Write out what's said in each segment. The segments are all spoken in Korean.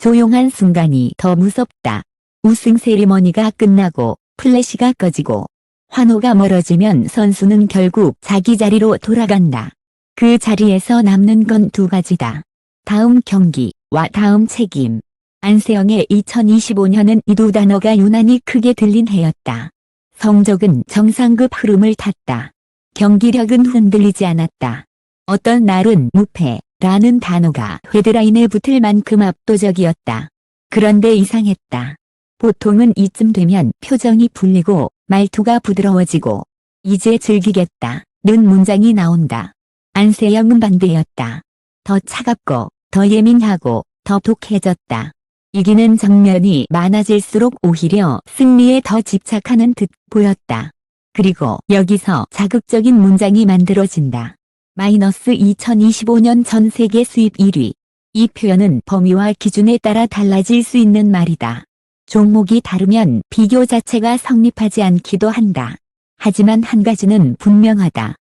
조용한 순간이 더 무섭다. 우승 세리머니가 끝나고 플래시가 꺼지고 환호가 멀어지면 선수는 결국 자기 자리로 돌아간다. 그 자리에서 남는 건 두 가지다. 다음 경기와 다음 책임. 안세영의 2025년은 이 두 단어가 유난히 크게 들린 해였다. 성적은 정상급 흐름을 탔다. 경기력은 흔들리지 않았다. 어떤 날은 무패라는 단어가 헤드라인에 붙을 만큼 압도적이었다. 그런데 이상했다. 보통은 이쯤 되면 표정이 풀리고 말투가 부드러워지고 이제 즐기겠다는 문장이 나온다. 안세영은 반대였다. 더 차갑고 더 예민하고 더 독해졌다. 이기는 장면이 많아질수록 오히려 승리에 더 집착하는 듯 보였다. 그리고 여기서 자극적인 문장이 만들어진다. 마이너스 2025년 전 세계 수입 1위. 이 표현은 범위와 기준에 따라 달라질 수 있는 말이다. 종목이 다르면 비교 자체가 성립하지 않기도 한다. 하지만 한 가지는 분명하다.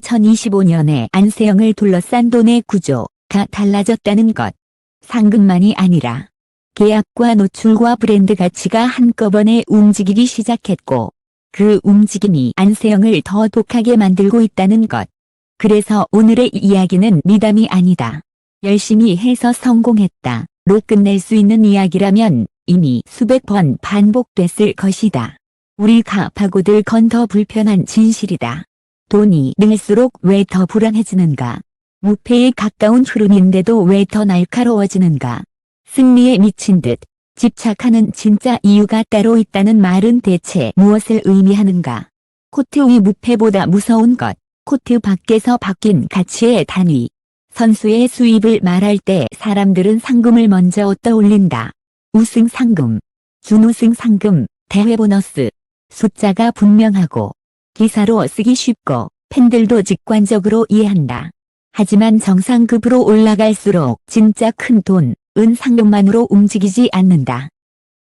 2025년에 안세영을 둘러싼 돈의 구조가 달라졌다는 것. 상금만이 아니라 계약과 노출과 브랜드 가치가 한꺼번에 움직이기 시작했고 그 움직임이 안세영을 더 독하게 만들고 있다는 것. 그래서 오늘의 이야기는 미담이 아니다. 열심히 해서 성공했다로 끝낼 수 있는 이야기라면 이미 수백 번 반복됐을 것이다. 우리가 파고들 건 더 불편한 진실이다. 돈이 늘수록 왜 더 불안해지는가? 무패에 가까운 흐름인데도 왜 더 날카로워지는가? 승리에 미친 듯 집착하는 진짜 이유가 따로 있다는 말은 대체 무엇을 의미하는가? 코트 위 무패보다 무서운 것, 코트 밖에서 바뀐 가치의 단위. 선수의 수입을 말할 때 사람들은 상금을 먼저 떠올린다. 우승 상금, 준우승 상금, 대회 보너스. 숫자가 분명하고 기사로 쓰기 쉽고 팬들도 직관적으로 이해한다. 하지만 정상급으로 올라갈수록 진짜 큰 돈, 은 상금만으로 움직이지 않는다.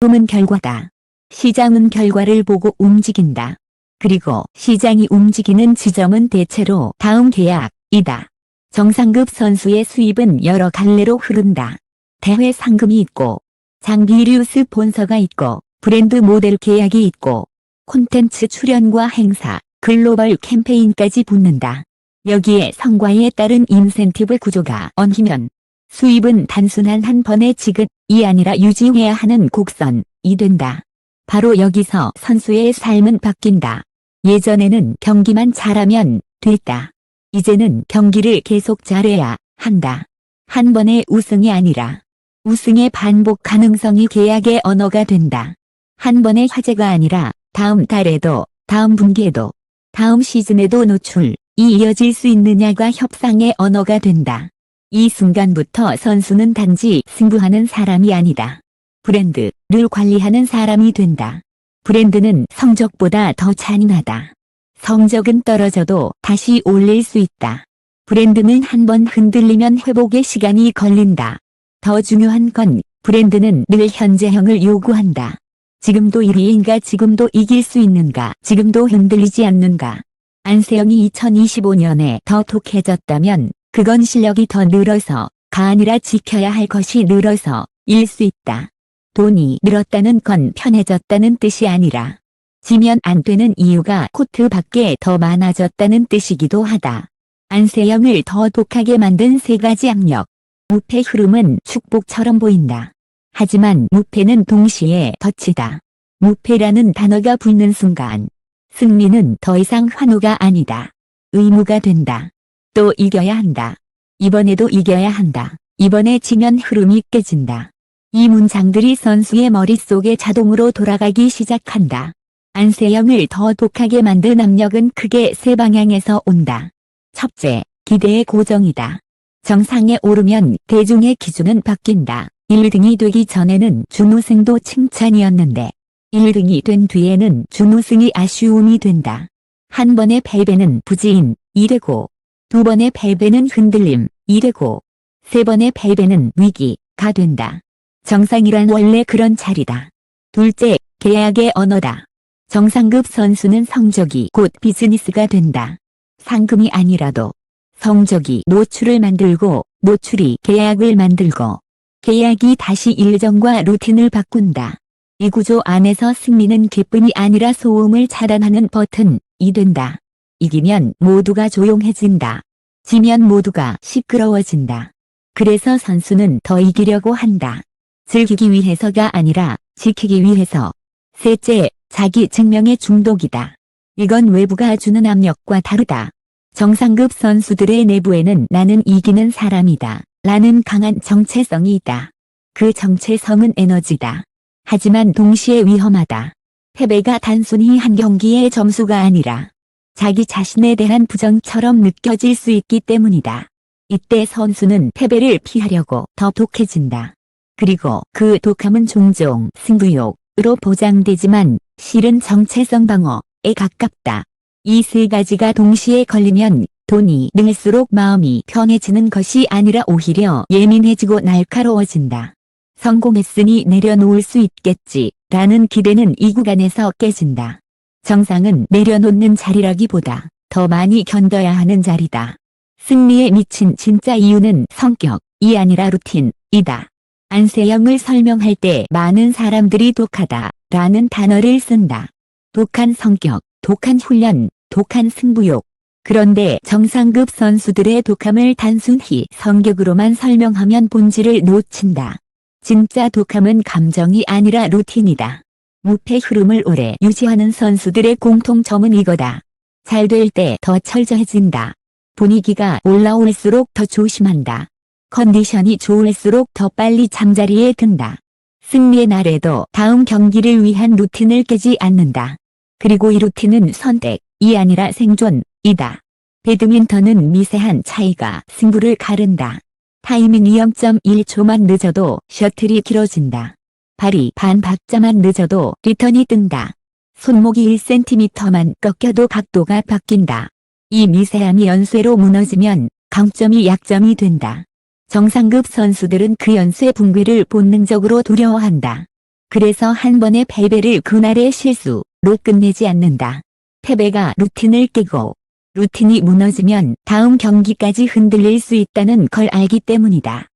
꿈은 결과다. 시장은 결과를 보고 움직인다. 그리고 시장이 움직이는 지점은 대체로 다음 계약이다. 정상급 선수의 수입은 여러 갈래로 흐른다. 대회 상금이 있고, 장비류 스폰서가 있고, 브랜드 모델 계약이 있고, 콘텐츠 출연과 행사, 글로벌 캠페인까지 붙는다. 여기에 성과에 따른 인센티브 구조가 얹히면 수입은 단순한 한 번의 지급이 아니라 유지해야 하는 곡선이 된다. 바로 여기서 선수의 삶은 바뀐다. 예전에는 경기만 잘하면 됐다. 이제는 경기를 계속 잘해야 한다. 한 번의 우승이 아니라 우승의 반복 가능성이 계약의 언어가 된다. 한 번의 화제가 아니라 다음 달에도, 다음 분기에도, 다음 시즌에도 노출이 이어질 수 있느냐가 협상의 언어가 된다. 이 순간부터 선수는 단지 승부하는 사람이 아니다. 브랜드를 관리하는 사람이 된다. 브랜드는 성적보다 더 잔인하다. 성적은 떨어져도 다시 올릴 수 있다. 브랜드는 한 번 흔들리면 회복의 시간이 걸린다. 더 중요한 건 브랜드는 늘 현재형을 요구한다. 지금도 1위인가, 지금도 이길 수 있는가, 지금도 흔들리지 않는가. 안세영이 2025년에 더 독해졌다면 그건 실력이 더 늘어서가 아니라 지켜야 할 것이 늘어서 일 수 있다. 돈이 늘었다는 건 편해졌다는 뜻이 아니라 지면 안 되는 이유가 코트 밖에 더 많아졌다는 뜻이기도 하다. 안세영을 더 독하게 만든 세 가지 악력. 무패 흐름은 축복처럼 보인다. 하지만 무패는 동시에 덫이다. 무패라는 단어가 붙는 순간 승리는 더 이상 환호가 아니다. 의무가 된다. 또 이겨야 한다. 이번에도 이겨야 한다. 이번에 지면 흐름이 깨진다. 이 문장들이 선수의 머릿속에 자동으로 돌아가기 시작한다. 안세영을 더 독하게 만든 압력은 크게 세 방향에서 온다. 첫째, 기대의 고정이다. 정상에 오르면 대중의 기준은 바뀐다. 1등이 되기 전에는 준우승도 칭찬이었는데 1등이 된 뒤에는 준우승이 아쉬움이 된다. 한 번의 패배는 부진이 되고 두 번의 패배는 흔들림이 되고 세 번의 패배는 위기가 된다. 정상이란 원래 그런 자리다. 둘째, 계약의 언어다. 정상급 선수는 성적이 곧 비즈니스가 된다. 상금이 아니라도 성적이 노출을 만들고 노출이 계약을 만들고 계약이 다시 일정과 루틴을 바꾼다. 이 구조 안에서 승리는 기쁨이 아니라 소음을 차단하는 버튼이 된다. 이기면 모두가 조용해진다. 지면 모두가 시끄러워진다. 그래서 선수는 더 이기려고 한다. 즐기기 위해서가 아니라 지키기 위해서. 셋째, 자기 증명의 중독이다. 이건 외부가 주는 압력과 다르다. 정상급 선수들의 내부에는 나는 이기는 사람이다 라는 강한 정체성이 있다. 그 정체성은 에너지다. 하지만 동시에 위험하다. 패배가 단순히 한 경기의 점수가 아니라 자기 자신에 대한 부정처럼 느껴질 수 있기 때문이다. 이때 선수는 패배를 피하려고 더 독해진다. 그리고 그 독함은 종종 승부욕으로 보장되지만 실은 정체성 방어에 가깝다. 이 세 가지가 동시에 걸리면 돈이 늘수록 마음이 편해지는 것이 아니라 오히려 예민해지고 날카로워진다. 성공했으니 내려놓을 수 있겠지 라는 기대는 이 구간에서 깨진다. 정상은 내려놓는 자리라기보다 더 많이 견뎌야 하는 자리다. 승리에 미친 진짜 이유는 성격이 아니라 루틴이다. 안세영을 설명할 때 많은 사람들이 독하다 라는 단어를 쓴다. 독한 성격, 독한 훈련, 독한 승부욕. 그런데 정상급 선수들의 독함을 단순히 성격으로만 설명하면 본질을 놓친다. 진짜 독함은 감정이 아니라 루틴이다. 무패 흐름을 오래 유지하는 선수들의 공통점은 이거다. 잘 될 때 더 철저해진다. 분위기가 올라올수록 더 조심한다. 컨디션이 좋을수록 더 빨리 잠자리에 든다. 승리의 날에도 다음 경기를 위한 루틴을 깨지 않는다. 그리고 이 루틴은 선택이 아니라 생존이다. 배드민턴은 미세한 차이가 승부를 가른다. 타이밍이 0.1초만 늦어도 셔틀이 길어진다. 발이 반 박자만 늦어도 리턴이 뜬다. 손목이 1cm만 꺾여도 각도가 바뀐다. 이 미세함이 연쇄로 무너지면 강점이 약점이 된다. 정상급 선수들은 그 연쇄 붕괴를 본능적으로 두려워한다. 그래서 한 번의 패배를 그날의 실수로 끝내지 않는다. 패배가 루틴을 깨고 루틴이 무너지면 다음 경기까지 흔들릴 수 있다는 걸 알기 때문이다.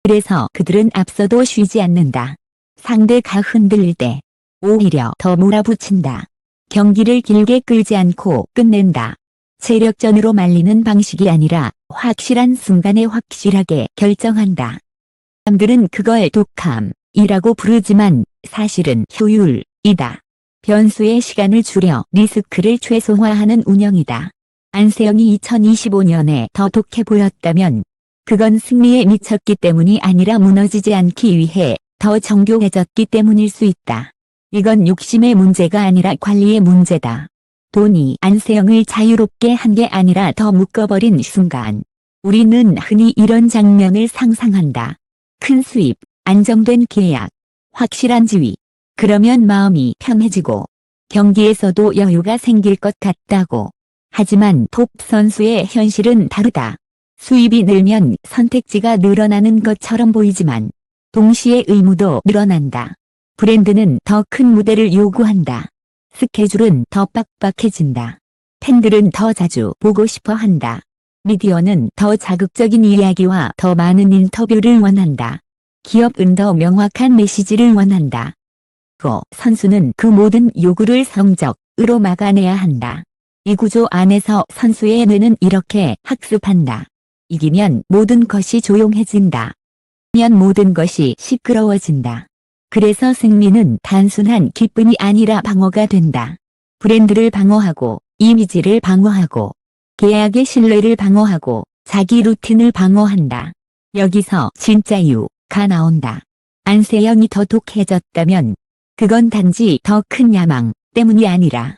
그래서 그들은 앞서도 쉬지 않는다. 상대가 흔들릴 때 오히려 더 몰아붙인다. 경기를 길게 끌지 않고 끝낸다. 체력전으로 말리는 방식이 아니라 확실한 순간에 확실하게 결정한다. 사람들은 그걸 독함이라고 부르지만 사실은 효율이다. 변수의 시간을 줄여 리스크를 최소화하는 운영이다. 안세영이 2025년에 더 독해 보였다면 그건 승리에 미쳤기 때문이 아니라 무너지지 않기 위해 더 정교해졌기 때문일 수 있다. 이건 욕심의 문제가 아니라 관리의 문제다. 돈이 안세영을 자유롭게 한 게 아니라 더 묶어버린 순간. 우리는 흔히 이런 장면을 상상한다. 큰 수입, 안정된 계약, 확실한 지위. 그러면 마음이 편해지고 경기에서도 여유가 생길 것 같다고. 하지만 톱 선수의 현실은 다르다. 수입이 늘면 선택지가 늘어나는 것처럼 보이지만 동시에 의무도 늘어난다. 브랜드는 더 큰 무대를 요구한다. 스케줄은 더 빡빡해진다. 팬들은 더 자주 보고 싶어 한다. 미디어는 더 자극적인 이야기와 더 많은 인터뷰를 원한다. 기업은 더 명확한 메시지를 원한다. 선수는 그 모든 요구를 성적으로 막아내야 한다. 이 구조 안에서 선수의 뇌는 이렇게 학습한다. 이기면 모든 것이 조용해진다. 면 모든 것이 시끄러워진다. 그래서 승리는 단순한 기쁨이 아니라 방어가 된다. 브랜드를 방어하고, 이미지를 방어하고, 계약의 신뢰를 방어하고, 자기 루틴을 방어한다. 여기서 진짜 이유가 나온다. 안세영이 더 독해졌다면 그건 단지 더 큰 야망 때문이 아니라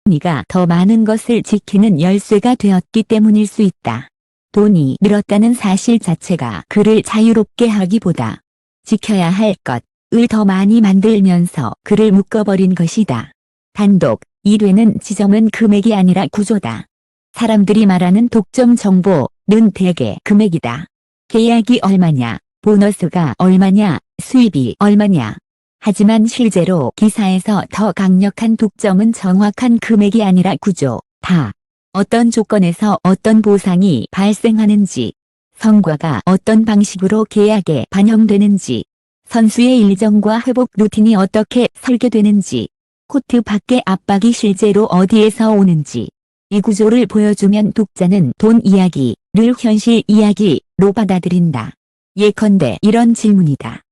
네가 더 많은 것을 지키는 열쇠가 되었기 때문일 수 있다. 돈이 늘었다는 사실 자체가 그를 자유롭게 하기보다 지켜야 할 것을 더 많이 만들면서 그를 묶어버린 것이다. 단독 1회는 지점은 금액이 아니라 구조다. 사람들이 말하는 독점 정보는 대개 금액이다. 계약이 얼마냐, 보너스가 얼마냐, 수입이 얼마냐. 하지만 실제로 기사에서 더 강력한 독점은 정확한 금액이 아니라 구조다. 어떤 조건에서 어떤 보상이 발생하는지, 성과가 어떤 방식으로 계약에 반영되는지, 선수의 일정과 회복 루틴이 어떻게 설계되는지, 코트 밖의 압박이 실제로 어디에서 오는지, 이 구조를 보여주면 독자는 돈 이야기를 현실 이야기로 받아들인다. 예컨대 이런 질문이다.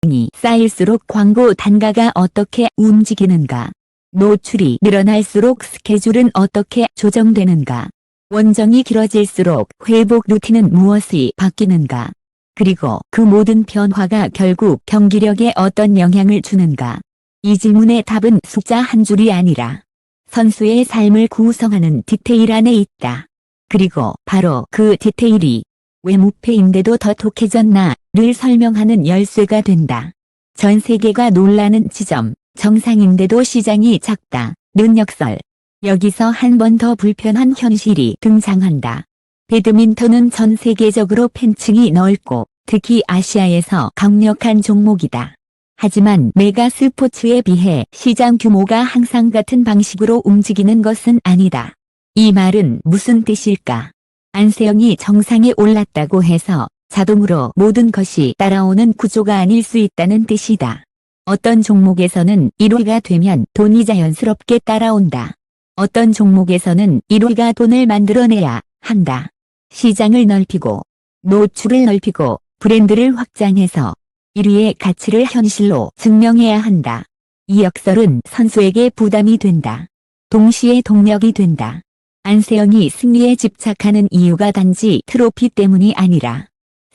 이 쌓일수록 광고 단가가 어떻게 움직이는가? 노출이 늘어날수록 스케줄은 어떻게 조정되는가? 원정이 길어질수록 회복 루틴은 무엇이 바뀌는가? 그리고 그 모든 변화가 결국 경기력에 어떤 영향을 주는가? 이 질문의 답은 숫자 한 줄이 아니라 선수의 삶을 구성하는 디테일 안에 있다. 그리고 바로 그 디테일이 왜 무패인데도 더 독해졌나를 설명하는 열쇠가 된다. 전 세계가 놀라는 지점, 정상인데도 시장이 작다는 역설. 여기서 한 번 더 불편한 현실이 등장한다. 배드민턴은 전 세계적으로 팬층이 넓고 특히 아시아에서 강력한 종목이다. 하지만 메가 스포츠에 비해 시장 규모가 항상 같은 방식으로 움직이는 것은 아니다. 이 말은 무슨 뜻일까? 안세영이 정상에 올랐다고 해서 자동으로 모든 것이 따라오는 구조가 아닐 수 있다는 뜻이다. 어떤 종목에서는 1위가 되면 돈이 자연스럽게 따라온다. 어떤 종목에서는 1위가 돈을 만들어내야 한다. 시장을 넓히고 노출을 넓히고 브랜드를 확장해서 1위의 가치를 현실로 증명해야 한다. 이 역설은 선수에게 부담이 된다. 동시에 동력이 된다. 안세영이 승리에 집착하는 이유가 단지 트로피 때문이 아니라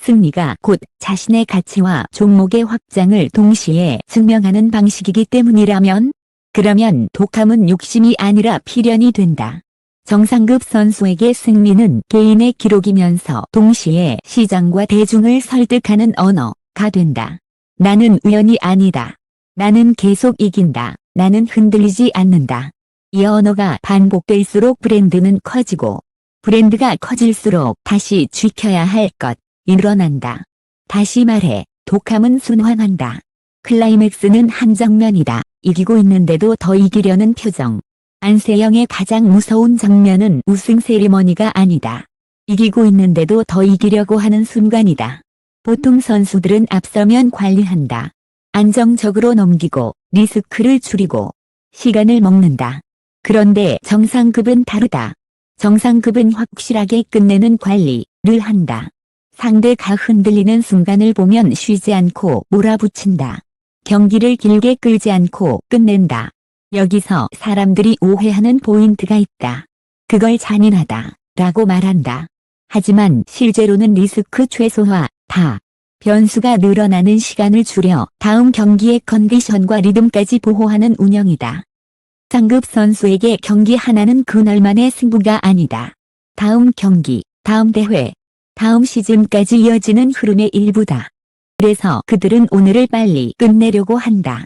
승리가 곧 자신의 가치와 종목의 확장을 동시에 증명하는 방식이기 때문이라면, 그러면 독함은 욕심이 아니라 필연이 된다. 정상급 선수에게 승리는 개인의 기록이면서 동시에 시장과 대중을 설득하는 언어가 된다. 나는 우연이 아니다. 나는 계속 이긴다. 나는 흔들리지 않는다. 이 언어가 반복될수록 브랜드는 커지고, 브랜드가 커질수록 다시 지켜야 할 것이 일어난다. 다시 말해, 독함은 순환한다. 클라이맥스는 한 장면이다. 이기고 있는데도 더 이기려는 표정. 안세영의 가장 무서운 장면은 우승 세리머니가 아니다. 이기고 있는데도 더 이기려고 하는 순간이다. 보통 선수들은 앞서면 관리한다. 안정적으로 넘기고 리스크를 줄이고 시간을 먹는다. 그런데 정상급은 다르다. 정상급은 확실하게 끝내는 관리를 한다. 상대가 흔들리는 순간을 보면 쉬지 않고 몰아붙인다. 경기를 길게 끌지 않고 끝낸다. 여기서 사람들이 오해하는 포인트가 있다. 그걸 잔인하다 라고 말한다. 하지만 실제로는 리스크 최소화다. 변수가 늘어나는 시간을 줄여 다음 경기의 컨디션과 리듬까지 보호하는 운영이다. 상급 선수에게 경기 하나는 그날만의 승부가 아니다. 다음 경기, 다음 대회, 다음 시즌까지 이어지는 흐름의 일부다. 그래서 그들은 오늘을 빨리 끝내려고 한다.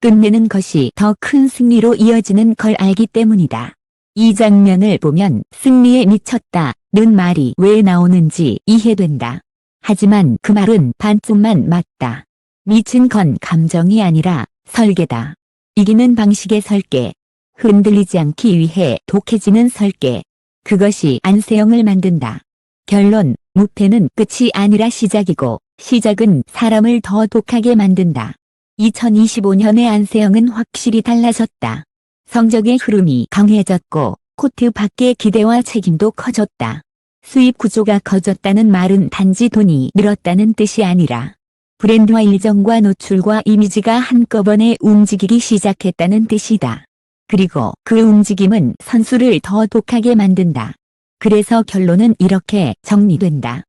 끝내는 것이 더 큰 승리로 이어지는 걸 알기 때문이다. 이 장면을 보면 승리에 미쳤다는 말이 왜 나오는지 이해된다. 하지만 그 말은 반쯤만 맞다. 미친 건 감정이 아니라 설계다. 이기는 방식의 설계. 흔들리지 않기 위해 독해지는 설계. 그것이 안세영을 만든다. 결론, 무패는 끝이 아니라 시작이고 시작은 사람을 더 독하게 만든다. 2025년의 안세영은 확실히 달라졌다. 성적의 흐름이 강해졌고 코트 밖의 기대와 책임도 커졌다. 수입 구조가 커졌다는 말은 단지 돈이 늘었다는 뜻이 아니라 브랜드와 일정과 노출과 이미지가 한꺼번에 움직이기 시작했다는 뜻이다. 그리고 그 움직임은 선수를 더 독하게 만든다. 그래서 결론은 이렇게 정리된다.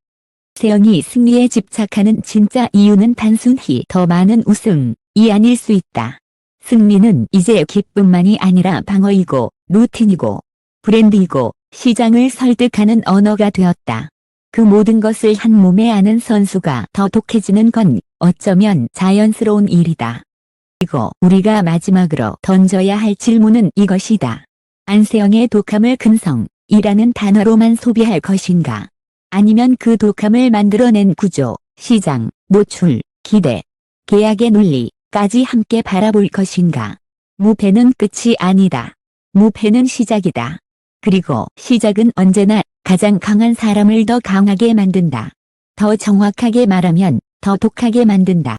세영이 승리에 집착하는 진짜 이유는 단순히 더 많은 우승이 아닐 수 있다. 승리는 이제 기쁨만이 아니라 방어이고 루틴이고 브랜드이고 시장을 설득하는 언어가 되었다. 그 모든 것을 한 몸에 아는 선수가 더 독해지는 건 어쩌면 자연스러운 일이다. 그리고 우리가 마지막으로 던져야 할 질문은 이것이다. 안세영의 독함을 근성이라는 단어로만 소비할 것인가? 아니면 그 독함을 만들어낸 구조, 시장, 노출, 기대, 계약의 논리까지 함께 바라볼 것인가? 무패는 끝이 아니다. 무패는 시작이다. 그리고 시작은 언제나 가장 강한 사람을 더 강하게 만든다. 더 정확하게 말하면 더 독하게 만든다.